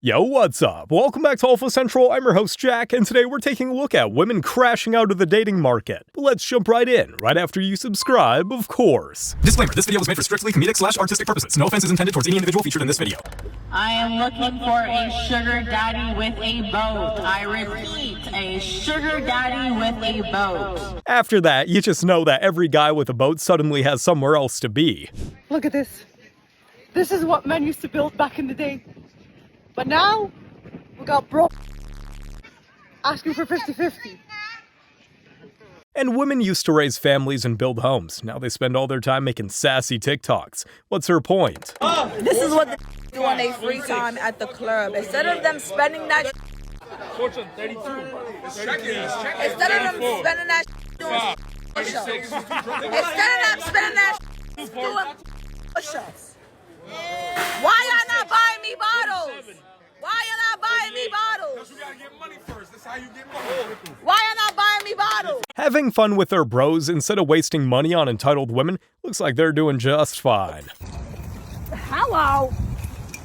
Yo, what's up? Welcome back to Alpha Central. I'm your host, Jack, and today we're taking a look at women crashing out of the dating market. But let's jump right in, right after you subscribe, of course. Disclaimer, this video was made for strictly comedic/artistic purposes. No offense is intended towards any individual featured in this video. I am looking for a sugar daddy with a boat. I repeat, a sugar daddy with a boat. After that, you just know that every guy with a boat suddenly has somewhere else to be. Look at this. This is what men used to build back in the day. But now, we got bro asking for 50-50. And women used to raise families and build homes. Now they spend all their time making sassy TikToks. What's her point? This is what they do on their free time at the club. Instead of them spending that instead of them spending that doing push-ups. Instead of them spending that doing push-ups. Why y'all not buying me bottles? Why y'all not buying me bottles? Because you gotta get money first. That's how you get money. Why y'all not buying me bottles? Having fun with their bros instead of wasting money on entitled women looks like they're doing just fine. Hello.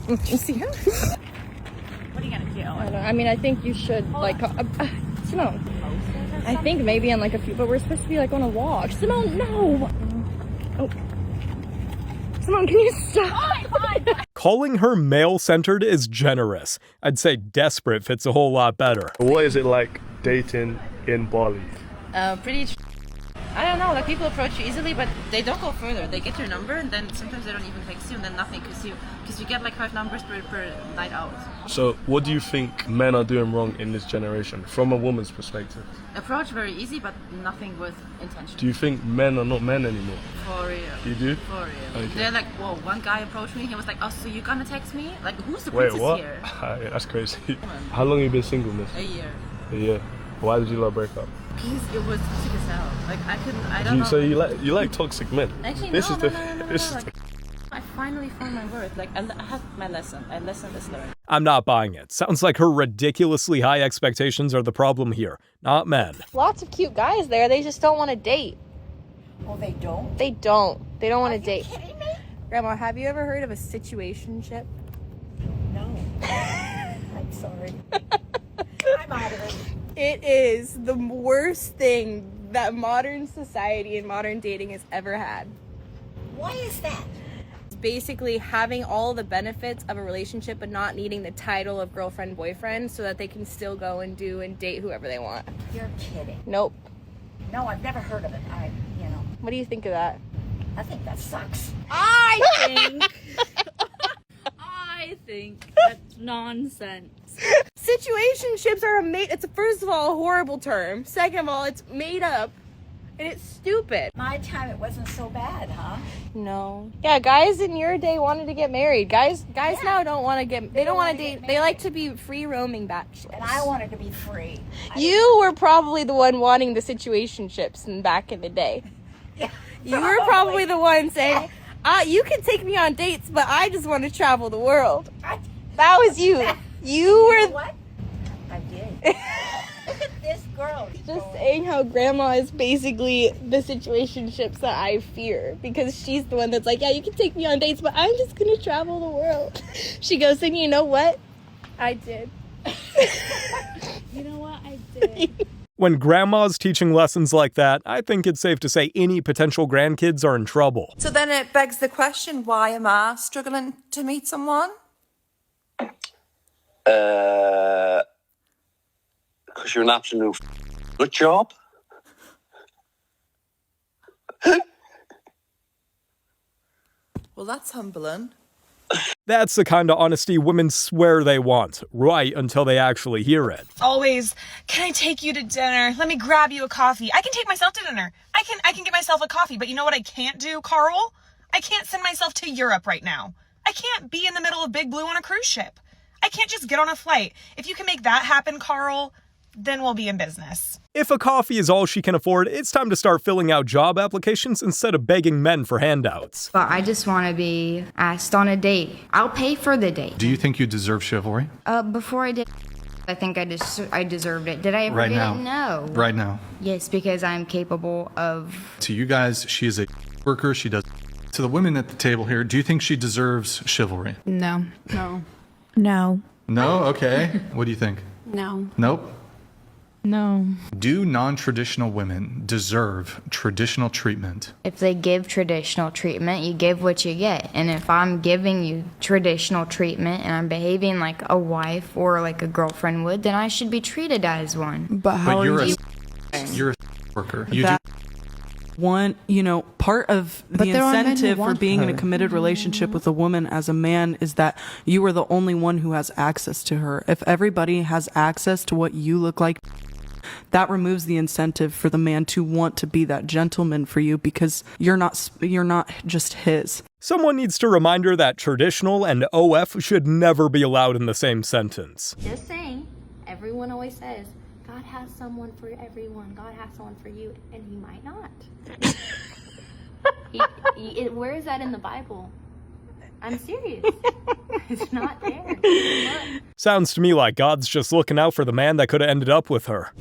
You see him? What are you gonna do? I mean, I think you should, like, Simone. I think maybe in like a few, but we're supposed to be like on a walk. Simone, no. Oh. Simone, can you stop? Calling her male-centered is generous. I'd say desperate fits a whole lot better. What is it like dating in Bali? I don't know, like people approach you easily, but they don't go further. They get your number and then sometimes they don't even text you and then nothing because you get like 5 numbers per night out. So what do you think men are doing wrong in this generation from a woman's perspective? Approach very easy, but nothing with intention. Do you think men are not men anymore? For real. You do? For real. Okay. They're like, whoa, one guy approached me, he was like, oh, so you gonna text me? Like, who's the Wait, princess what? here? Yeah, that's crazy. How long have you been single, miss? A year. A year. Why did you not break up? Because it was toxic as hell. Like, I don't know. So you like toxic men? Actually, this no, is no, the, no, no, no, this no. is Like, I finally found my worth. Like, I had my lesson. I lesson is learned. I'm not buying it. Sounds like her ridiculously high expectations are the problem here, not men. Lots of cute guys there. They just don't want to date. Oh, they don't? They don't. They don't want to date. Kidding me? Grandma, have you ever heard of a situationship? No. I'm sorry. I'm out of it. It is the worst thing that modern society and modern dating has ever had. Why is that? It's basically having all the benefits of a relationship but not needing the title of girlfriend, boyfriend so that they can still go and do and date whoever they want. You're kidding. Nope. No, I've never heard of it. What do you think of that? I think that sucks. I think that's nonsense. Situationships are it's first of all a horrible term. Second of all, it's made up and it's stupid. My time it wasn't so bad, huh? No. Yeah, guys in your day wanted to get married. Guys now don't want to they don't want to date. They like to be free roaming bachelors. And I wanted to be free. You were probably the one wanting the situationships back in the day. Yeah, You were probably the one saying, you can take me on dates, but I just want to travel the world. That was you. You were... What? I did. Look at this girl. Just saying how grandma is basically the situationships that I fear. Because she's the one that's like, yeah, you can take me on dates, but I'm just going to travel the world. She goes, then you know what? I did. You know what? I did. When grandma's teaching lessons like that, I think it's safe to say any potential grandkids are in trouble. So then it begs the question, why am I struggling to meet someone? Because you're an absolute good job. Well, that's humbling. That's the kind of honesty women swear they want, right until they actually hear it. Always, can I take you to dinner? Let me grab you a coffee. I can take myself to dinner. I can get myself a coffee, but you know what I can't do, Carl? I can't send myself to Europe right now. I can't be in the middle of Big Blue on a cruise ship. I can't just get on a flight. If you can make that happen, Carl, then we'll be in business. If a coffee is all she can afford, it's time to start filling out job applications instead of begging men for handouts. But I just want to be asked on a date. I'll pay for the date. Do you think you deserve chivalry? Before I did, I think I deserved it. Did I ever get it? No. Right now. Yes, because I'm capable of... To you guys, she is a worker. She does... To the women at the table here, do you think she deserves chivalry? No. No. No. No? Okay. What do you think? No. Nope. No. Do non-traditional women deserve traditional treatment? If they give traditional treatment, you give what you get. And if I'm giving you traditional treatment and I'm behaving like a wife or like a girlfriend would, then I should be treated as one. But how But are you? you're a worker. You That- do. One, part of the there are men who incentive for want being in a her. committed relationship with a woman as a man is that you are the only one who has access to her. If everybody has access to what you look like, that removes the incentive for the man to want to be that gentleman for you because you're not just his. Someone needs to remind her that traditional and OF should never be allowed in the same sentence. Just saying, everyone always says, God has someone for everyone. God has someone for you, and he might not. Where is that in the Bible? I'm serious. It's not there. It's not. Sounds to me like God's just looking out for the man that could have ended up with her.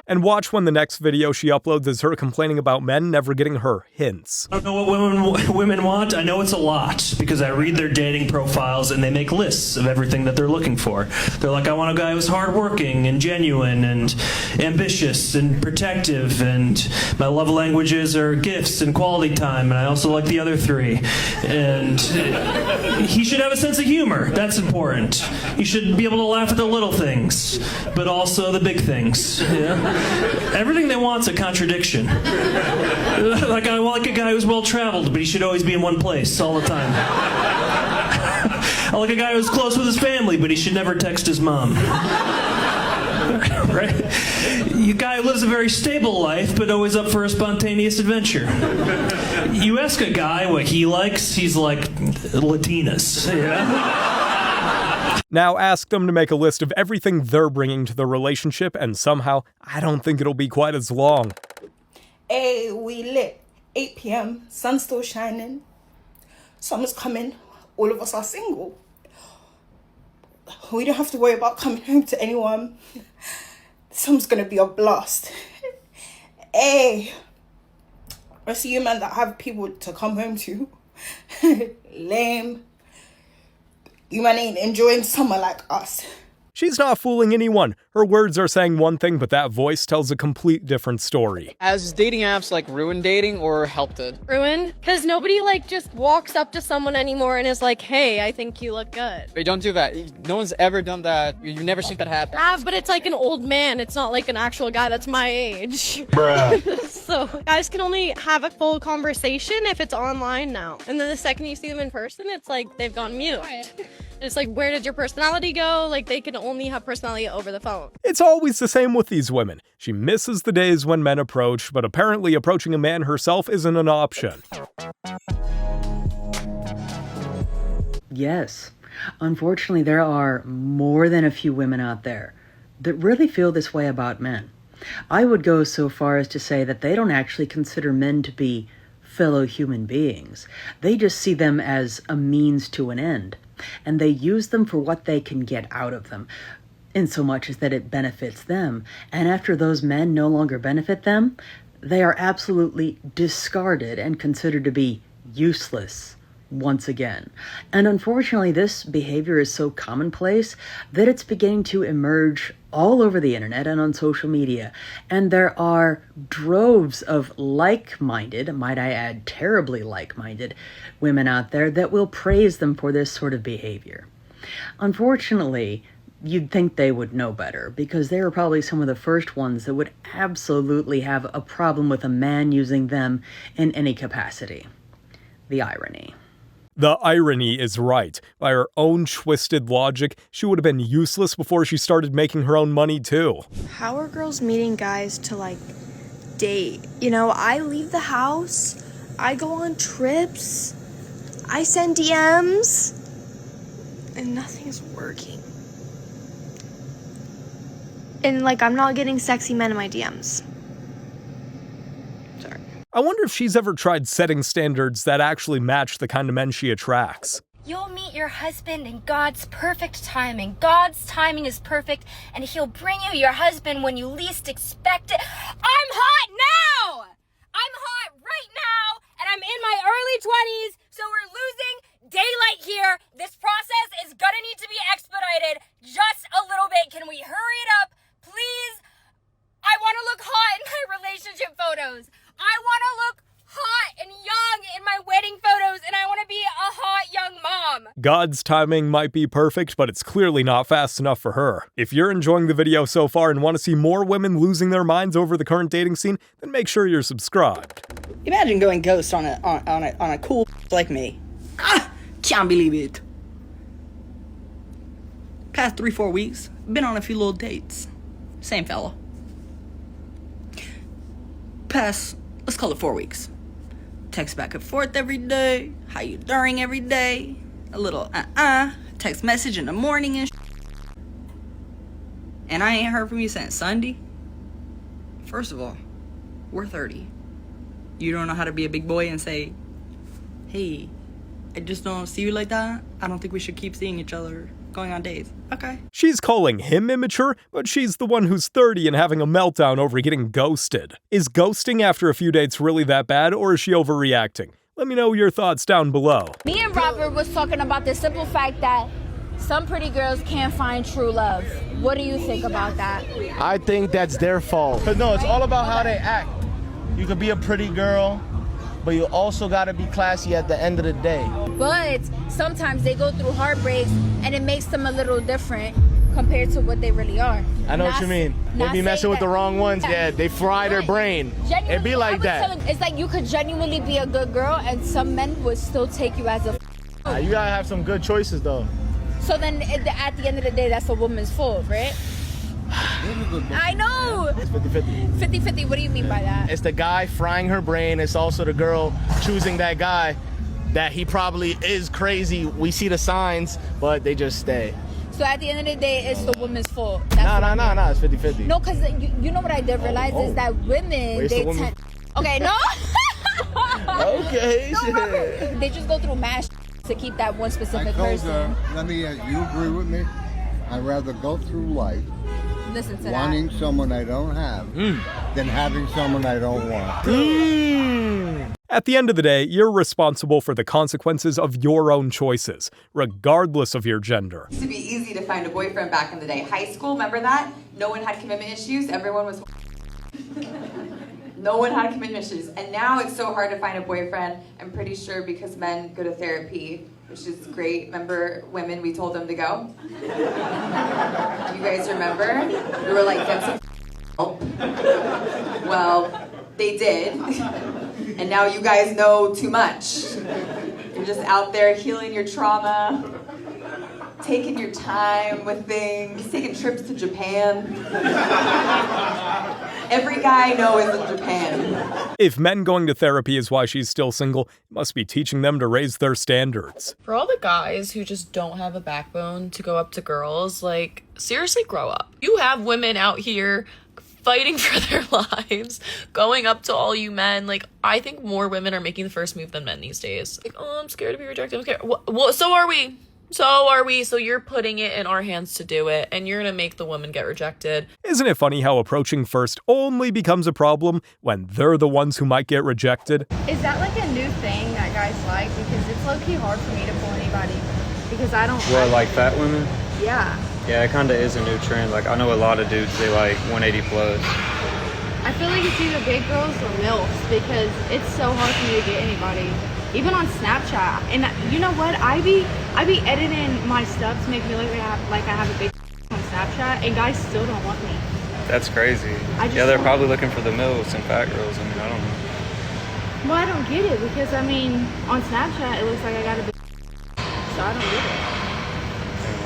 And watch when the next video she uploads is her complaining about men never getting her hints. I don't know what women want. I know it's a lot because I read their dating profiles and they make lists of everything that they're looking for. They're like, I want a guy who's hardworking and genuine and ambitious and protective, and my love languages are gifts and quality time, and I also like the other three. And he should have a sense of humor. That's important. He should be able to laugh at the little things, but also the big things. Yeah? Everything they want's a contradiction. Like, I like a guy who's well-traveled, but he should always be in one place all the time. I like a guy who's close with his family, but he should never text his mom. Right? You guy who lives a very stable life, but always up for a spontaneous adventure. You ask a guy what he likes, he's like, Latinas. Yeah? Now ask them to make a list of everything they're bringing to the relationship, and somehow, I don't think it'll be quite as long. Hey, we lit. 8 p.m. Sun's still shining. Summer's coming. All of us are single. We don't have to worry about coming home to anyone. Summer's gonna be a blast. Hey, I see you men that have people to come home to. Lame. You man ain't enjoying summer like us. She's not fooling anyone. Her words are saying one thing, but that voice tells a complete different story. Has dating apps ruined dating or helped it? Ruined? Because nobody just walks up to someone anymore and is like, hey, I think you look good. Wait, don't do that. No one's ever done that. You've never seen that happen. But it's like an old man. It's not like an actual guy that's my age. Bruh. So guys can only have a full conversation if it's online now. And then the second you see them in person, it's like they've gone mute. It's like, where did your personality go? They can only have personality over the phone. It's always the same with these women. She misses the days when men approach, but apparently approaching a man herself isn't an option. Yes. Unfortunately, there are more than a few women out there that really feel this way about men. I would go so far as to say that they don't actually consider men to be fellow human beings. They just see them as a means to an end, and they use them for what they can get out of them, in so much as that it benefits them. And after those men no longer benefit them, they are absolutely discarded and considered to be useless once again. And unfortunately, this behavior is so commonplace that it's beginning to emerge all over the internet and on social media. And there are droves of like-minded, might I add, terribly like-minded women out there that will praise them for this sort of behavior. Unfortunately, you'd think they would know better, because they were probably some of the first ones that would absolutely have a problem with a man using them in any capacity. The irony. The irony is right. By her own twisted logic, she would have been useless before she started making her own money too. How are girls meeting guys to date? I leave the house, I go on trips, I send DMs, and nothing is working. And I'm not getting sexy men in my DMs. I wonder if she's ever tried setting standards that actually match the kind of men she attracts. You'll meet your husband in God's perfect timing. God's timing is perfect, and he'll bring you your husband when you least expect it. I'm hot now! I'm hot right now, and I'm in my early 20s, so we're losing daylight here. This process is gonna need to be expedited just a little bit. Can we hurry it up, please? I want to look hot in my relationship photos. I want to look hot and young in my wedding photos, and I want to be a hot young mom. God's timing might be perfect, but it's clearly not fast enough for her. If you're enjoying the video so far and want to see more women losing their minds over the current dating scene, then make sure you're subscribed. Imagine going ghost on a cool like me. Can't believe it. Past 3-4 weeks, been on a few little dates. Same fella. Past, let's call it 4 weeks. Text back and forth every day. How you doing every day? A little text message in the morning and and I ain't heard from you since Sunday. First of all, we're 30. You don't know how to be a big boy and say, hey, I just don't see you like that. I don't think we should keep seeing each other, going on dates. Okay. She's calling him immature, but she's the one who's 30 and having a meltdown over getting ghosted. Is ghosting after a few dates really that bad, or is she overreacting? Let me know your thoughts down below. Me and Robert was talking about the simple fact that some pretty girls can't find true love. What do you think about that? I think that's their fault. But no, it's all about how they act. You could be a pretty girl, but you also gotta be classy at the end of the day. But sometimes they go through heartbreaks and it makes them a little different compared to what they really are. I know what you mean. They be messing with the wrong ones. Yeah, they fry their brain. It'd be like that. It's like you could genuinely be a good girl and some men would still take you as a You gotta have some good choices though. So then at the end of the day, that's a woman's fault, right? I know. It's 50-50. 50-50, what do you mean by that? It's the guy frying her brain. It's also the girl choosing that guy that he probably is crazy. We see the signs, but they just stay. So at the end of the day, it's the woman's fault. No, it's 50-50. No, because you know what I did realize is that women, Wait, they tend... Okay, no? Okay. No, Robert, they just go through mash to keep that one specific person. Let me ask, you agree with me? I'd rather go through life Listen to wanting someone I don't have than having someone I don't want. At the end of the day, you're responsible for the consequences of your own choices, regardless of your gender. It used to be easy to find a boyfriend back in the day. High school, remember that? No one had commitment issues. Everyone was... No one had commitment issues. And now it's so hard to find a boyfriend, I'm pretty sure, because men go to therapy, which is great. Remember women, we told them to go? Do you guys remember? We were like, get some help. Well, they did. And now you guys know too much. You're just out there healing your trauma, taking your time with things, taking trips to Japan. Every guy I know is in Japan. If men going to therapy is why she's still single, it must be teaching them to raise their standards. For all the guys who just don't have a backbone to go up to girls, like, seriously grow up. You have women out here fighting for their lives, going up to all you men. Like, I think more women are making the first move than men these days. Like, oh, I'm scared to be rejected. I'm scared. Well, so are we. So you're putting it in our hands to do it, and you're gonna make the woman get rejected. Isn't it funny how approaching first only becomes a problem when they're the ones who might get rejected? Is that like a new thing that guys like? Because it's low-key hard for me to pull anybody because I don't... What, like fat women? Yeah. Yeah, it kind of is a new trend. Like, I know a lot of dudes, they like 180 plus. I feel like it's either big girls or MILFs because it's so hard for me to get anybody. Even on Snapchat. And you know what? I be editing my stuff to make me look like I have a big on Snapchat, and guys still don't want me. That's crazy. Yeah, they're probably looking for the MILFs and fat girls. I mean, I don't know. Well, I don't get it because, I mean, on Snapchat, it looks like I got a big so I don't get it.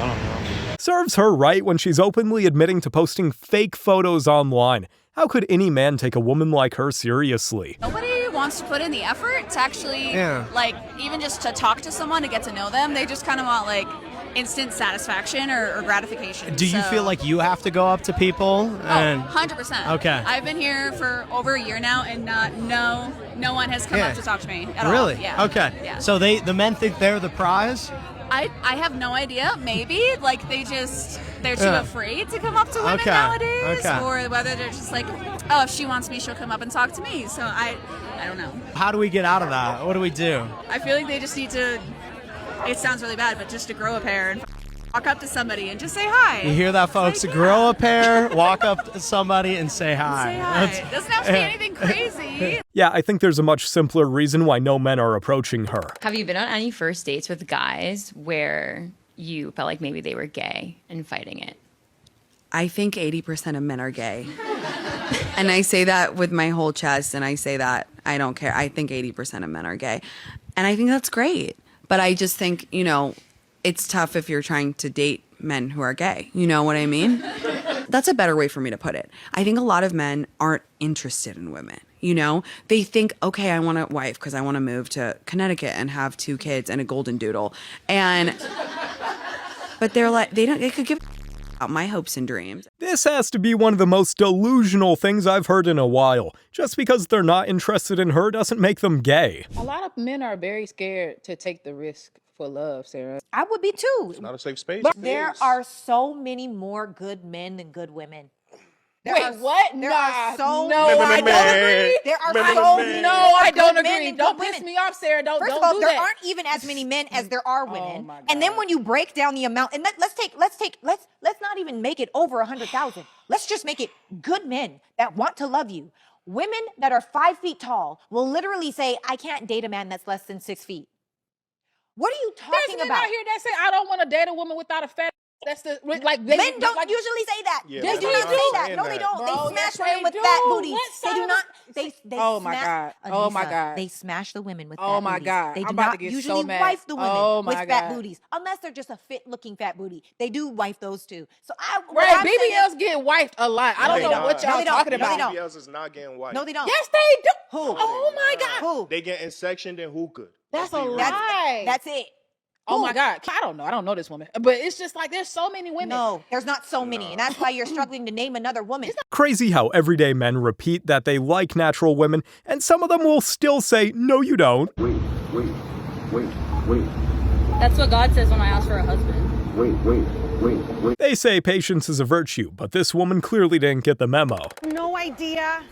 I don't know. Serves her right when she's openly admitting to posting fake photos online. How could any man take a woman like her seriously? Nobody wants to put in the effort to actually, like, even just to talk to someone, to get to know them. They just kind of want, like, instant satisfaction or gratification. Do you feel like you have to go up to people? And 100%. Okay. I've been here for over a year now, and no one has come up to talk to me at all. Really? Yeah. Okay. Yeah. So the men think they're the prize? I have no idea. Maybe like they're too afraid to come up to women nowadays, or whether they're just like, oh, if she wants me, she'll come up and talk to me. So I don't know. How do we get out of that? What do we do? I feel like they just need to, it sounds really bad, but just to grow a pair and walk up to somebody and just say hi. You hear that, folks? Grow a pair, walk up to somebody and say hi. Say hi. Doesn't have to be anything crazy. Yeah, I think there's a much simpler reason why no men are approaching her. Have you been on any first dates with guys where you felt like maybe they were gay and fighting it? I think 80% of men are gay. And I say that with my whole chest, and I say that I don't care. I think 80% of men are gay. And I think that's great. But I just think, you know, it's tough if you're trying to date men who are gay. You know what I mean? That's a better way for me to put it. I think a lot of men aren't interested in women. You know, they think, okay, I want a wife because I want to move to Connecticut and have 2 kids and a golden doodle. But they're like, they could give about my hopes and dreams. This has to be one of the most delusional things I've heard in a while. Just because they're not interested in her doesn't make them gay. A lot of men are very scared to take the risk for love, Sarah. I would be too. It's not a safe space. There are so many more good men than good women. Wait, what? There nah, are so no, I don't agree. There are so many No, I don't good men agree. and Don't good piss women. me off, Sarah. Don't First do of all, there that. aren't even as many men as there are women. And then when you break down the amount, and let's not even make it over 100,000. Let's just make it good men that want to love you. Women that are 5 feet tall will literally say, I can't date a man that's less than 6 feet. What are you talking There's men about? out here that say, I don't want to date a woman without a fat. That's the like. Men don't usually say that. Yeah, They do men not are say not that. saying No, they that. don't. Bro, They yes, smash women they with do. fat booties. What They side do of not. the- They Oh my smash, God. Oh my Anissa, God. They smash the women with Oh fat my booties. God. They do I'm about not to get so usually mad. wife the women Oh with my fat God. booties, unless they're just a fit-looking fat booty. They do wife those too. So Right, I'm saying BBLs get wiped a lot. I don't know what No, y'all they don't. talking No, about. they don't. BBLs is not getting white. No, they don't. Yes, they do. Who? Oh my God. Who? They getting sectioned and hookah. That's a lie. That's it. Oh Who? my God. I don't know this woman. But it's just like there's so many women. No, there's not so many, and that's why you're struggling to name another woman. Crazy how everyday men repeat that they like natural women, and some of them will still say, no you don't. Wait. That's what God says when I ask for a husband. Wait. They say patience is a virtue, but this woman clearly didn't get the memo. No idea.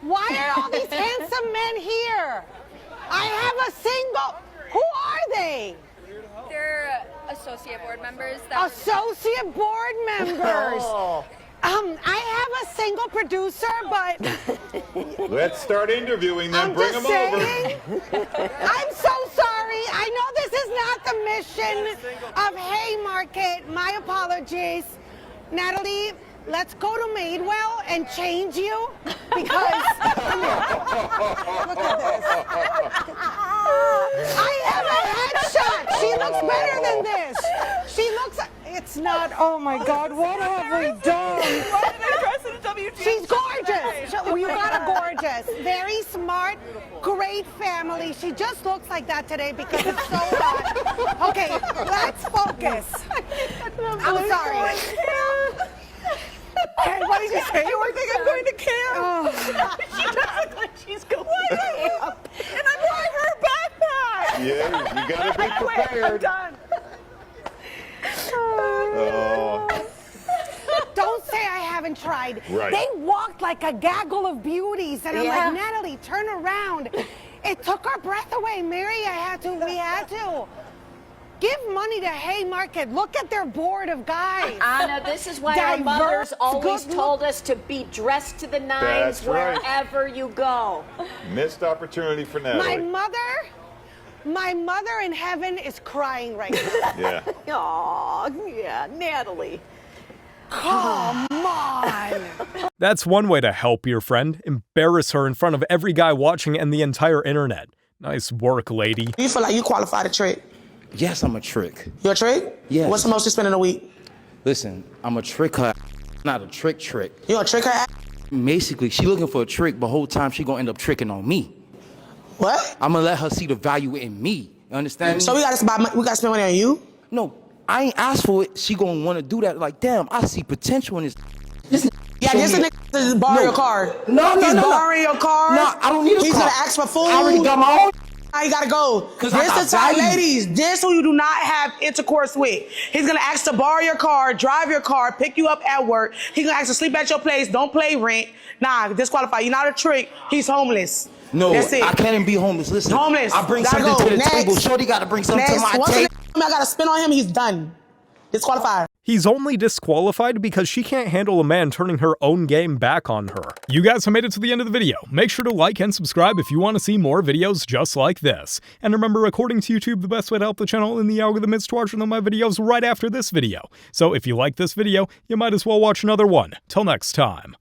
Why are all these handsome men here? I have a single. Who are they? They're associate board members. Associate board members. I have a single producer, but Let's start interviewing them. I'm Bring just them saying. over. I'm so sorry. I know this is not the mission of Haymarket. My apologies. Natalie, let's go to Madewell and change you because come here. Look at this. I have a headshot. She looks better than this. She looks. It's not. Oh my God! What have we done? Why did I dress in a WTF? She's gorgeous. You got a gorgeous, very smart, great family. She just looks like that today because it's so hot. Okay, let's focus. I'm sorry. What did you say? You think I'm going to camp? She does look like she's going to camp. And I'm wearing her backpack. Yeah, you gotta be prepared. I'm done. Oh. Don't say I haven't tried. Right. They walked like a gaggle of beauties, and I'm Yeah. like, Natalie, turn around. It took our breath away, Mary. We had to. Give money to Haymarket. Look at their board of guys. Anna, this is why our mothers always told us to be dressed to the nines That's right. wherever you go. Missed opportunity for Natalie. My mother in heaven is crying right now. Yeah. Oh, yeah, Natalie. Come on. That's one way to help your friend. Embarrass her in front of every guy watching and the entire internet. Nice work, lady. Do you feel like you qualify to trick? Yes, I'm a trick. You're a trick? Yes. What's the most you spend in a week? Listen, I'm a trick her, not a trick. You gonna trick her? Basically, she looking for a trick, but whole time she gonna end up tricking on me. What? I'm gonna let her see the value in me. You understand? So we gotta spend money on you? No, I ain't asked for it. She gonna wanna do that. Like, damn, I see potential in this. Yeah, this a nigga is borrowing your car. No. He's borrowing your car. No, I don't need a car. He's gonna ask for food. I already got my own. You gotta go. This the type, ladies, this who you do not have intercourse with. He's gonna ask to borrow your car, drive your car, pick you up at work. He's gonna ask to sleep at your place, don't play rent. Nah, disqualify. You're not a trick. He's homeless. No, that's it. I can't be homeless. Listen, homeless. I bring Gotta something go. to the Next. table. Shorty gotta bring something to my Once table. I gotta spin on him, he's done. Disqualified. He's only disqualified because she can't handle a man turning her own game back on her. You guys have made it to the end of the video. Make sure to like and subscribe if you want to see more videos just like this. And remember, according to YouTube, the best way to help the channel in the algorithm is to watch one of my videos right after this video. So if you like this video, you might as well watch another one. Till next time.